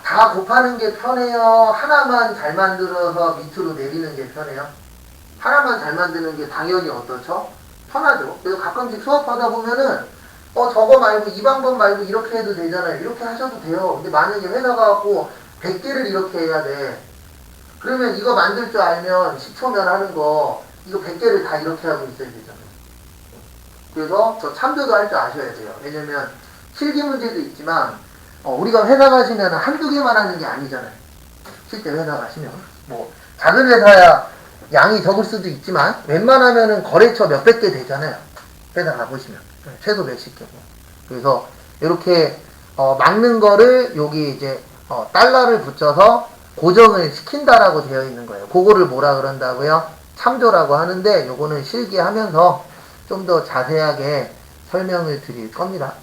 다 곱하는 게 편해요? 하나만 잘 만들어서 밑으로 내리는 게 편해요? 하나만 잘 만드는 게 당연히 어떻죠? 편하죠. 그래서 가끔씩 수업하다 보면은 저거 말고 이 방법 말고 이렇게 해도 되잖아요. 이렇게 하셔도 돼요. 근데 만약에 회사 가갖고 100개를 이렇게 해야 돼. 그러면 이거 만들 줄 알면 10초면 하는 거 이거 100개를 다 이렇게 하고 있어야 되잖아요. 그래서 저 참조도 할 줄 아셔야 돼요. 왜냐면 실기 문제도 있지만 우리가 회사 가시면 한두 개만 하는 게 아니잖아요. 실제 회사 가시면 뭐 작은 회사야 양이 적을 수도 있지만 웬만하면은 거래처 몇백 개 되잖아요. 회사 가보시면 최소 몇십 개. 그래서 이렇게 막는 거를 여기 이제 달러를 붙여서 고정을 시킨다라고 되어 있는 거예요. 그거를 뭐라 그런다고요? 참조라고 하는데 요거는 실기하면서 좀 더 자세하게 설명을 드릴 겁니다.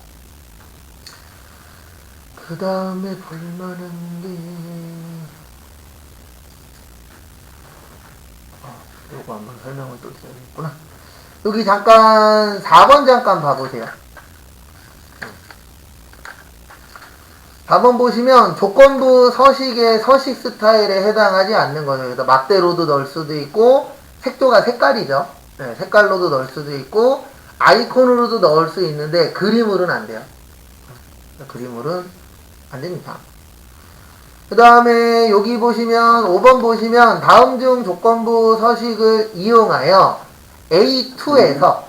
그 다음에 볼만한 게 요거 한번 설명을 또 드려야겠구나. 여기 잠깐 4번 잠깐 봐보세요. 4번 보시면 조건부 서식의 서식 스타일에 해당하지 않는 거죠. 그래서 막대로도 넣을 수도 있고 색조가 색깔이죠. 네, 색깔로도 넣을 수도 있고 아이콘으로도 넣을 수 있는데 그림으로는 안 돼요. 그림으로는 안 됩니다. 그 다음에 여기 보시면 5번 보시면 다음 중 조건부 서식을 이용하여 A2에서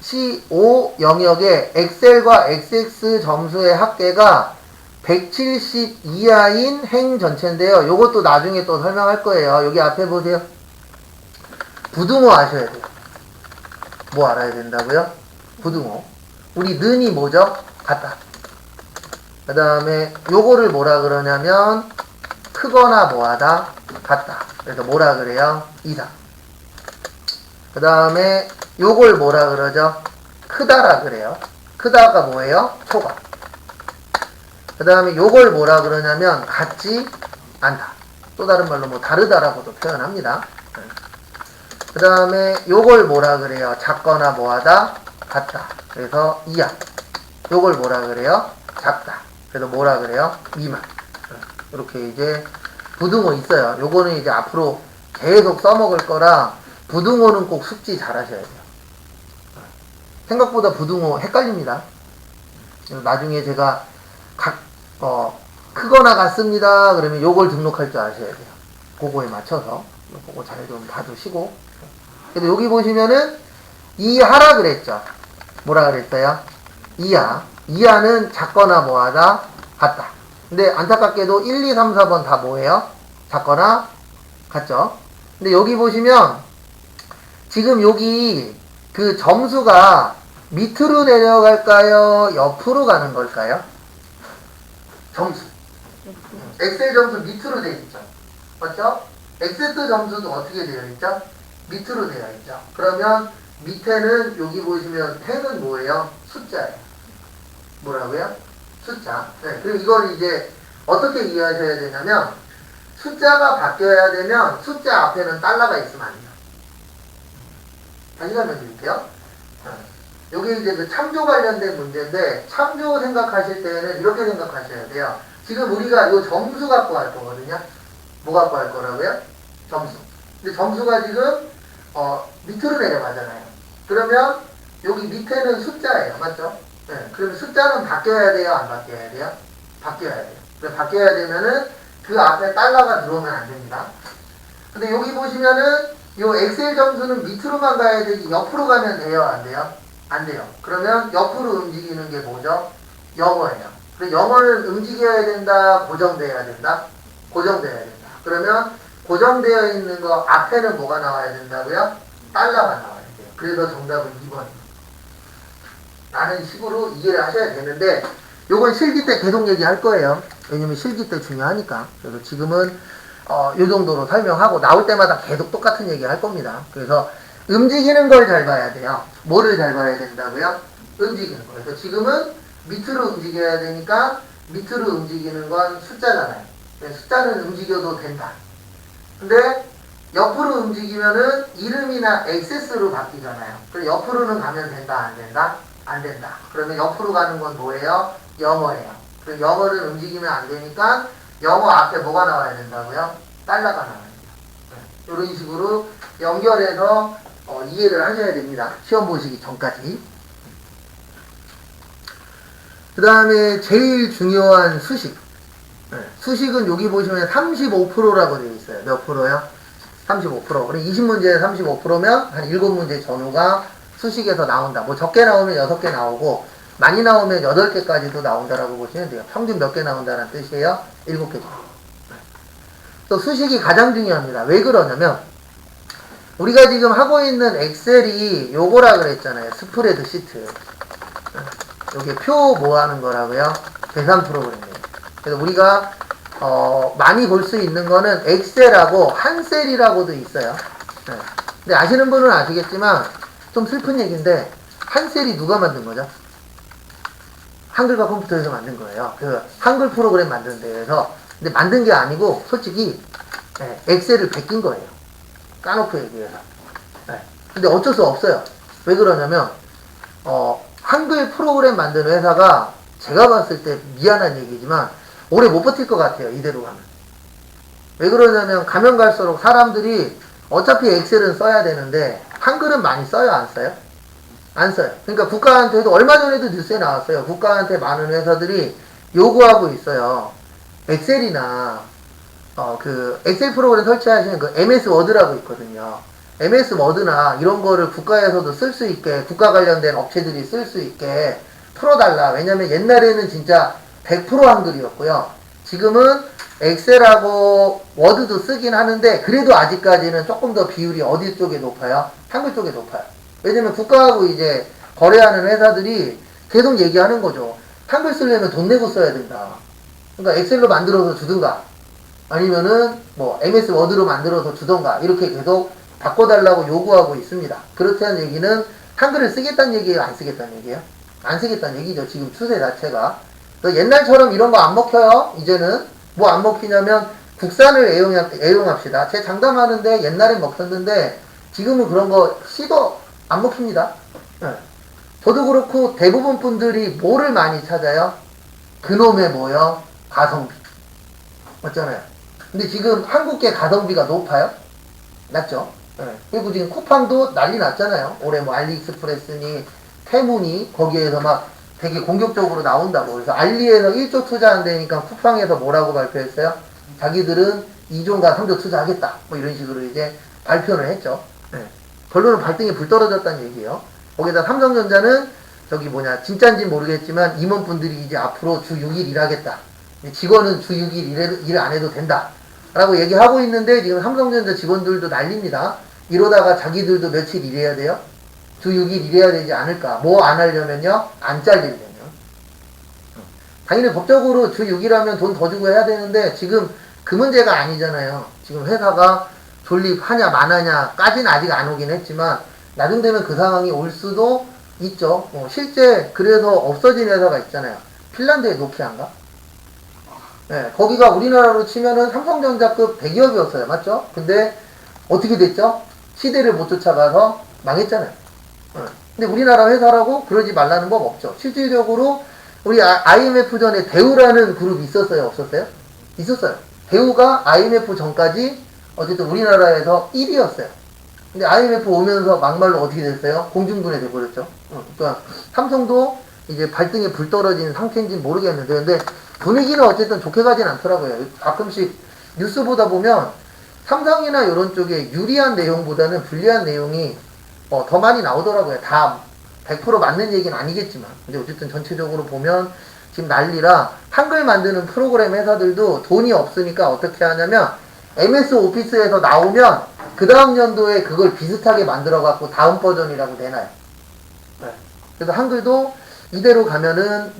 C5 영역의 엑셀과 XX 점수의 합계가 170 이하인 행 전체인데요. 요것도 나중에 또 설명할 거예요. 여기 앞에 보세요. 부등호 아셔야 돼요. 뭐 알아야 된다고요? 부등호. 우리 는이 뭐죠? 같다. 그 다음에 요거를 뭐라 그러냐면 크거나 뭐하다 같다. 그래서 뭐라 그래요? 이상. 그 다음에 요걸 뭐라 그러죠? 크다라 그래요. 크다가 뭐예요? 초과. 그 다음에 요걸 뭐라 그러냐면 같지 않다. 또 다른 말로 뭐 다르다라고도 표현합니다. 그 다음에 요걸 뭐라 그래요? 작거나 뭐하다 같다. 그래서 이하. 요걸 뭐라 그래요? 작다. 그래서 뭐라 그래요? 미만. 이렇게 이제 부등호 있어요. 요거는 이제 앞으로 계속 써먹을 거라 부등호는 꼭 숙지 잘 하셔야 돼요. 생각보다 부등호 헷갈립니다. 나중에 제가 크거나 같습니다. 그러면 요걸 등록할 줄 아셔야 돼요. 그거에 맞춰서. 그거 잘 좀 봐두시고. 그래서 여기 보시면은 이하라 그랬죠. 뭐라 그랬어요? 이하는 작거나 뭐하다? 같다. 근데 안타깝게도 1, 2, 3, 4번 다 뭐예요? 작거나 같죠? 근데 여기 보시면 지금 여기 그 점수가 밑으로 내려갈까요? 옆으로 가는 걸까요? 점수. 엑셀 점수 밑으로 되어 있죠. 맞죠? 엑세트 점수도 어떻게 되어 있죠? 밑으로 되어 있죠. 그러면 밑에는 여기 보시면 10은 뭐예요? 숫자예요. 뭐라고요? 숫자. 네, 그리고 이걸 이제 어떻게 이해하셔야 되냐면 숫자가 바뀌어야 되면 숫자 앞에는 달러가 있으면 안 돼요. 다시 설명드릴게요. 여기 이제 그 참조 관련된 문제인데 참조 생각하실 때는 이렇게 생각하셔야 돼요. 지금 우리가 이 점수 갖고 할 거거든요. 뭐 갖고 할 거라고요? 점수. 근데 점수가 지금 밑으로 내려가잖아요. 그러면 여기 밑에는 숫자예요. 맞죠? 네. 그러면 숫자는 바뀌어야 돼요? 안 바뀌어야 돼요? 바뀌어야 돼요. 그래서 바뀌어야 되면은 그 앞에 달러가 들어오면 안 됩니다. 근데 여기 보시면은 요 엑셀 점수는 밑으로만 가야 되지 옆으로 가면 돼요? 안 돼요? 안 돼요. 그러면 옆으로 움직이는 게 뭐죠? 영어예요. 그래서 영어는 움직여야 된다? 고정돼야 된다? 고정돼야 된다. 그러면 고정되어 있는 거 앞에는 뭐가 나와야 된다고요? 달러가 나와야 돼요. 그래서 정답은 2번입니다. 라는 식으로 이해를 하셔야 되는데 요건 실기 때 계속 얘기할 거예요. 왜냐면 실기 때 중요하니까. 그래서 지금은 요 정도로 설명하고 나올 때마다 계속 똑같은 얘기 할 겁니다. 그래서 움직이는 걸 잘 봐야 돼요. 뭐를 잘 봐야 된다고요? 움직이는 거. 그래서 지금은 밑으로 움직여야 되니까 밑으로 움직이는 건 숫자잖아요. 숫자는 움직여도 된다. 근데 옆으로 움직이면은 이름이나 액세스로 바뀌잖아요. 그래서 옆으로는 가면 된다, 안 된다? 안 된다. 그러면 옆으로 가는 건 뭐예요? 영어예요. 그래서 영어는 움직이면 안 되니까 영어 앞에 뭐가 나와야 된다고요? 달러가 나와야 돼요. 이런 식으로 연결해서 이해를 하셔야 됩니다. 시험 보시기 전까지. 그 다음에 제일 중요한 수식. 수식은 여기 보시면 35%라고 되어 있어요. 몇 프로요? 35%. 그럼 20문제에 35%면 한 7문제 전후가 수식에서 나온다. 뭐 적게 나오면 6개 나오고 많이 나오면 8개까지도 나온다라고 보시면 돼요. 평균 몇 개 나온다는 뜻이에요? 7개. 또 수식이 가장 중요합니다. 왜 그러냐면 우리가 지금 하고 있는 엑셀이 요거라 그랬잖아요. 스프레드 시트. 요게 표 뭐 하는 거라고요? 계산 프로그램이에요. 그래서 우리가 많이 볼 수 있는 거는 엑셀하고 한셀이라고도 있어요. 네. 근데 아시는 분은 아시겠지만 좀 슬픈 얘기인데 한셀이 누가 만든 거죠? 한글과 컴퓨터에서 만든 거예요. 그 한글 프로그램 만드는 데에서. 근데 만든 게 아니고 솔직히 엑셀을 베낀 거예요. 까놓고 얘기해서. 네. 근데 어쩔 수 없어요. 왜 그러냐면 한글 프로그램 만드는 회사가 제가 봤을 때 미안한 얘기지만 오래 못 버틸 것 같아요. 이대로 가면. 왜 그러냐면 가면 갈수록 사람들이 어차피 엑셀은 써야 되는데 한글은 많이 써요? 안 써요? 안 써요. 그러니까 국가한테도 얼마 전에도 뉴스에 나왔어요. 국가한테 많은 회사들이 요구하고 있어요. 엑셀이나 그 엑셀 프로그램 설치하시는 그 MS 워드라고 있거든요. MS 워드나 이런 거를 국가에서도 쓸 수 있게 국가 관련된 업체들이 쓸 수 있게 풀어달라. 왜냐면 옛날에는 진짜 100% 한글이었고요. 지금은 엑셀하고 워드도 쓰긴 하는데 그래도 아직까지는 조금 더 비율이 어디 쪽에 높아요? 한글 쪽에 높아요. 왜냐면 국가하고 이제 거래하는 회사들이 계속 얘기하는 거죠. 한글 쓰려면 돈 내고 써야 된다. 그러니까 엑셀로 만들어서 주든가 아니면은 뭐 MS 워드로 만들어서 주던가 이렇게 계속 바꿔달라고 요구하고 있습니다. 그렇다는 얘기는 한글을 쓰겠다는 얘기예요? 안 쓰겠다는 얘기예요? 안 쓰겠다는 얘기죠. 지금 추세 자체가. 옛날처럼 이런 거 안 먹혀요. 이제는 뭐 안 먹히냐면 국산을 애용합시다. 제 장담하는데 옛날엔 먹혔는데 지금은 그런 거 시도 안 먹힙니다. 네. 저도 그렇고 대부분 분들이 뭐를 많이 찾아요? 그놈의 뭐요? 가성비. 맞잖아요. 근데 지금 한국계 가성비가 높아요? 낮죠? 네. 그리고 지금 쿠팡도 난리 났잖아요. 올해 뭐 알리익스프레스니 테무니 거기에서 막 되게 공격적으로 나온다고. 그래서 알리에서 1조 투자한다니까 쿠팡에서 뭐라고 발표했어요? 자기들은 2조인가 3조 투자하겠다. 뭐 이런 식으로 이제 발표를 했죠. 네. 결론은 발등에 불 떨어졌다는 얘기예요. 거기다 삼성전자는 저기 뭐냐, 진짜인지 모르겠지만 임원분들이 이제 앞으로 주 6일 일하겠다. 직원은 주 6일 일 안 해도 된다. 라고 얘기하고 있는데 지금 삼성전자 직원들도 난립니다. 이러다가 자기들도 며칠 일해야 돼요? 주 6일 일해야 되지 않을까? 뭐 안 하려면요? 안 잘리려면요. 당연히 법적으로 주 6일 하면 돈 더 주고 해야 되는데 지금 그 문제가 아니잖아요. 지금 회사가 존립하냐 마냐냐 까지는 아직 안 오긴 했지만 나중 되면 그 상황이 올 수도 있죠. 실제 그래서 없어진 회사가 있잖아요. 핀란드의 노키아인가? 네, 거기가 우리나라로 치면은 삼성전자급 대기업이었어요. 맞죠? 근데 어떻게 됐죠? 시대를 못 쫓아가서 망했잖아요. 근데 우리나라 회사라고 그러지 말라는 법 없죠. 실질적으로 우리 IMF 전에 대우라는 그룹이 있었어요? 없었어요? 있었어요. 대우가 IMF 전까지 어쨌든 우리나라에서 1위였어요. 근데 IMF 오면서 막말로 어떻게 됐어요? 공중분해 돼버렸죠. 그러니까 삼성도 이제 발등에 불 떨어진 상태인지 모르겠는데, 근데 분위기는 어쨌든 좋게 가진 않더라고요. 가끔씩 뉴스 보다 보면 삼성이나 이런 쪽에 유리한 내용보다는 불리한 내용이 더 많이 나오더라고요. 다 100% 맞는 얘기는 아니겠지만. 근데 어쨌든 전체적으로 보면 지금 난리라 한글 만드는 프로그램 회사들도 돈이 없으니까 어떻게 하냐면 MS 오피스에서 나오면 그 다음 연도에 그걸 비슷하게 만들어 갖고 다음 버전이라고 내놔요. 네. 그래서 한글도 이대로 가면은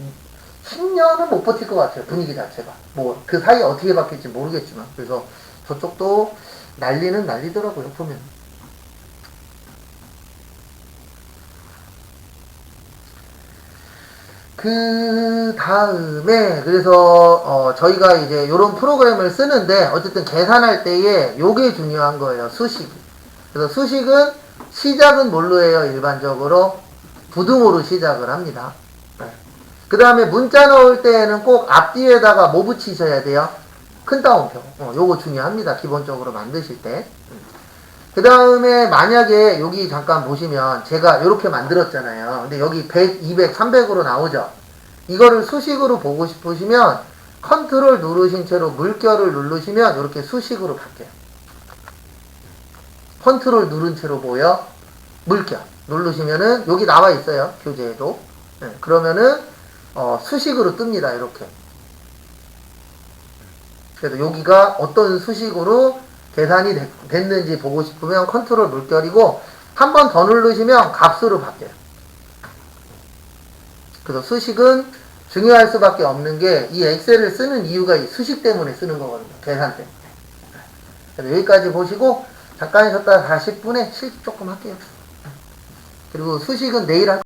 10년은 못 버틸 것 같아요. 분위기 자체가. 뭐 그 사이에 어떻게 바뀔지 모르겠지만. 그래서 저쪽도 난리는 난리더라고요. 보면. 그 다음에 그래서 저희가 이제 요런 프로그램을 쓰는데 어쨌든 계산할 때에 요게 중요한 거예요. 수식. 그래서 수식은 시작은 뭘로 해요? 일반적으로 부등호로 시작을 합니다. 네. 그 다음에 문자 넣을 때에는 꼭 앞뒤에다가 뭐 붙이셔야 돼요? 큰 따옴표. 요거 중요합니다. 기본적으로 만드실 때. 그 다음에 만약에 여기 잠깐 보시면 제가 이렇게 만들었잖아요. 근데 여기 100, 200, 300으로 나오죠. 이거를 수식으로 보고 싶으시면 컨트롤 누르신 채로 물결을 누르시면 이렇게 수식으로 바뀌어요. 컨트롤 누른 채로 보여 물결 누르시면은 여기 나와 있어요. 교재에도. 네, 그러면은 수식으로 뜹니다. 이렇게. 그래서 여기가 어떤 수식으로 계산이 됐는지 보고 싶으면 컨트롤 물결이고 한 번 더 누르시면 값으로 바뀌어요. 그래서 수식은 중요할 수밖에 없는 게 이 엑셀을 쓰는 이유가 이 수식 때문에 쓰는 거거든요. 계산 때문에. 그래서 여기까지 보시고 잠깐 쉬었다가 40분에 실습 조금 할게요. 그리고 수식은 내일 할